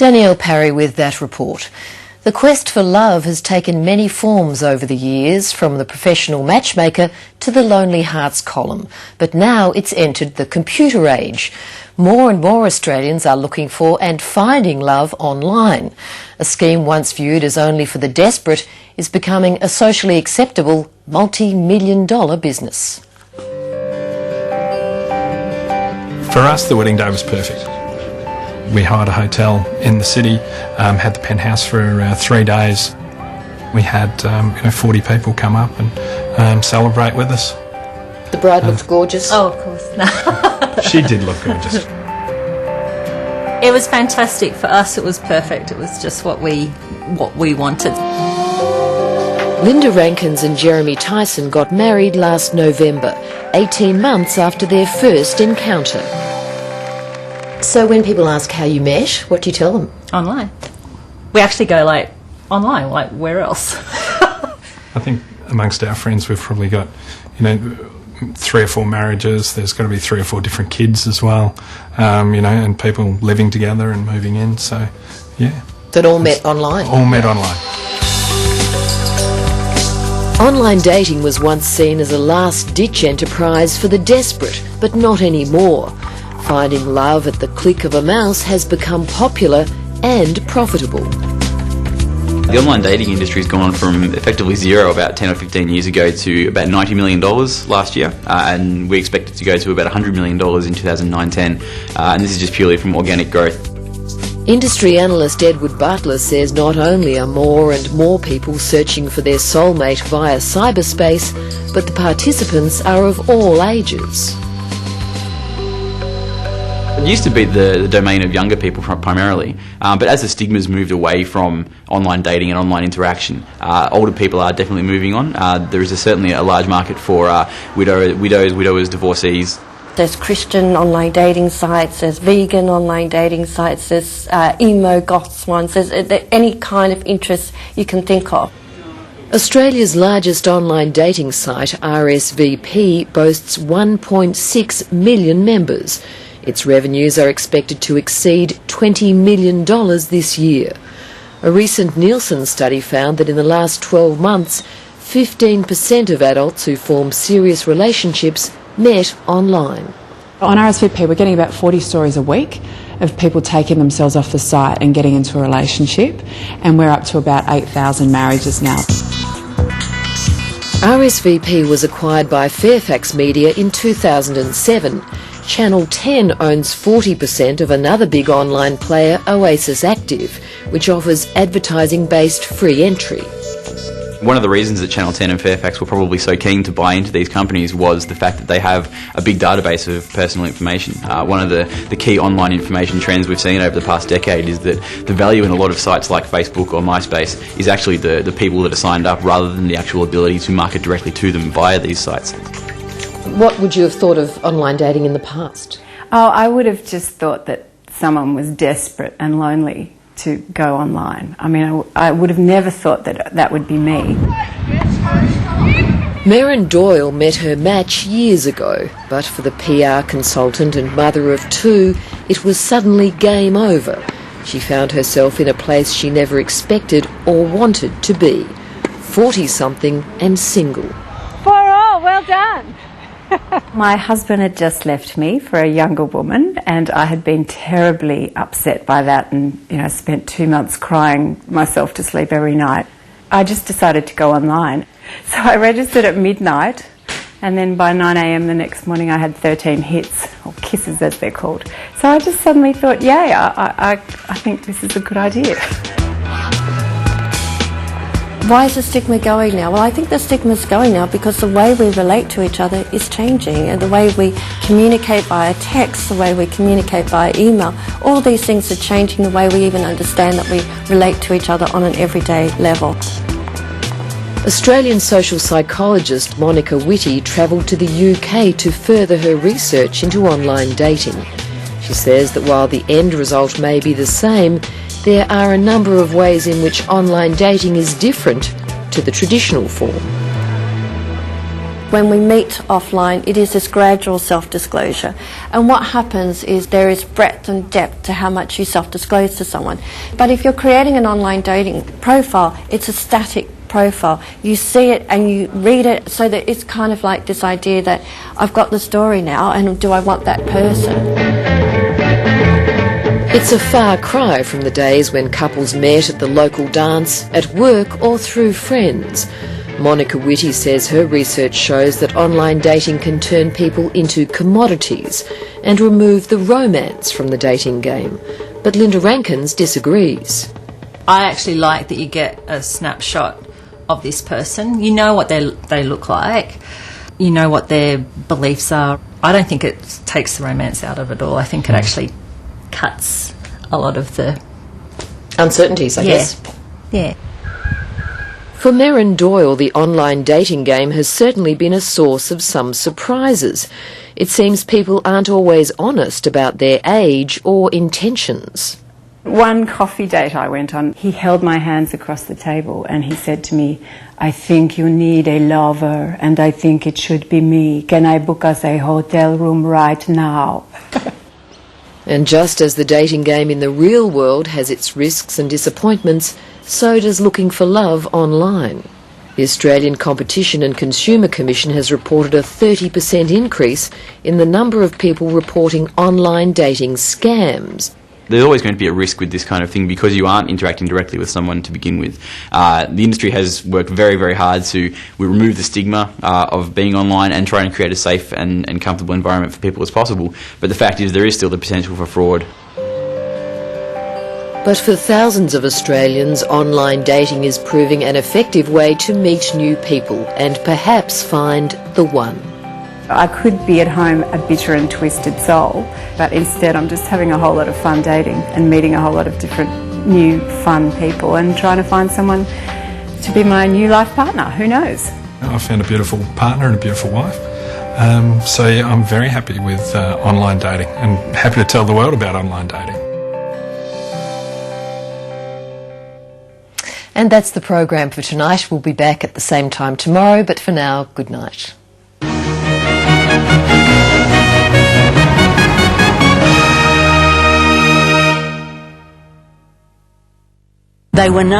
Danielle Parry with that report. The quest for love has taken many forms over the years, from the professional matchmaker to the Lonely Hearts column. But now it's entered the computer age. More and more Australians are looking for and finding love online. A scheme once viewed as only for the desperate is becoming a socially acceptable multi-million-dollar business. For us, the wedding day was perfect. We hired a hotel in the city, had the penthouse for 3 days. We had 40 people come up and celebrate with us. The bride looked gorgeous. Oh, of course. No. She did look gorgeous. It was fantastic. For us, it was perfect. It was just what we wanted. Linda Rankins and Jeremy Tyson got married last November, 18 months after their first encounter. So when people ask how you met, what do you tell them? Online. We actually go online, where else? I think amongst our friends we've probably got, 3 or 4 marriages. There's got to be 3 or 4 different kids as well, and people living together and moving in. So, yeah. That all met online? All met online. Online dating was once seen as a last-ditch enterprise for the desperate, but not anymore. Finding love at the click of a mouse has become popular and profitable. The online dating industry has gone from effectively zero about 10 or 15 years ago to about $90 million last year, and we expect it to go to about $100 million in 2009-10, and this is just purely from organic growth. Industry analyst Edward Butler says not only are more and more people searching for their soulmate via cyberspace, but the participants are of all ages. It used to be the domain of younger people primarily, but as the stigma's moved away from online dating and online interaction, older people are definitely moving on. There is certainly a large market for widowers, divorcees. There's Christian online dating sites, there's vegan online dating sites, there's emo goths ones, there's any kind of interest you can think of. Australia's largest online dating site, RSVP, boasts 1.6 million members. Its revenues are expected to exceed $20 million this year. A recent Nielsen study found that in the last 12 months, 15% of adults who form serious relationships met online. On RSVP, we're getting about 40 stories a week of people taking themselves off the site and getting into a relationship, and we're up to about 8,000 marriages now. RSVP was acquired by Fairfax Media in 2007. Channel 10 owns 40% of another big online player, Oasis Active, which offers advertising-based free entry. One of the reasons that Channel 10 and Fairfax were probably so keen to buy into these companies was the fact that they have a big database of personal information. One of the key online information trends we've seen over the past decade is that the value in a lot of sites like Facebook or MySpace is actually the people that are signed up rather than the actual ability to market directly to them via these sites. What would you have thought of online dating in the past? Oh, I would have just thought that someone was desperate and lonely to go online. I mean, I would have never thought that that would be me. Merrin Doyle met her match years ago, but for the PR consultant and mother of 2, it was suddenly game over. She found herself in a place she never expected or wanted to be, 40-something and single. 4-4, well done! My husband had just left me for a younger woman, and I had been terribly upset by that and, spent 2 months crying myself to sleep every night. I just decided to go online. So I registered at midnight, and then by 9 a.m. the next morning I had 13 hits, or kisses as they're called. So I just suddenly thought, yay, I think this is a good idea. Why is the stigma going now? Well, I think the stigma's going now because the way we relate to each other is changing, and the way we communicate via text, the way we communicate via email, all these things are changing the way we even understand that we relate to each other on an everyday level. Australian social psychologist Monica Whitty travelled to the UK to further her research into online dating. She says that while the end result may be the same, there are a number of ways in which online dating is different to the traditional form. When we meet offline, it is this gradual self-disclosure. And what happens is there is breadth and depth to how much you self-disclose to someone. But if you're creating an online dating profile, it's a static profile. You see it and you read it, so that it's kind of like this idea that I've got the story now, and do I want that person? It's a far cry from the days when couples met at the local dance, at work or through friends. Monica Whitty says her research shows that online dating can turn people into commodities and remove the romance from the dating game. But Linda Rankins disagrees. I actually like that you get a snapshot of this person. You know what they look like. You know what their beliefs are. I don't think it takes the romance out of it all. I think it actually cuts a lot of the uncertainties, I guess. Yeah. For Merrin Doyle, the online dating game has certainly been a source of some surprises. It seems people aren't always honest about their age or intentions. One coffee date I went on, he held my hands across the table and he said to me, "I think you need a lover and I think it should be me. Can I book us a hotel room right now?" And just as the dating game in the real world has its risks and disappointments, so does looking for love online. The Australian Competition and Consumer Commission has reported a 30% increase in the number of people reporting online dating scams. There's always going to be a risk with this kind of thing because you aren't interacting directly with someone to begin with. The industry has worked very, very hard to remove the stigma of being online and try and create a safe and comfortable environment for people as possible. But the fact is there is still the potential for fraud. But for thousands of Australians, online dating is proving an effective way to meet new people and perhaps find the one. I could be at home a bitter and twisted soul, but instead I'm just having a whole lot of fun dating and meeting a whole lot of different new fun people and trying to find someone to be my new life partner. Who knows? I found a beautiful partner and a beautiful wife. So yeah, I'm very happy with online dating and happy to tell the world about online dating. And that's the program for tonight. We'll be back at the same time tomorrow, but for now, good night. They were known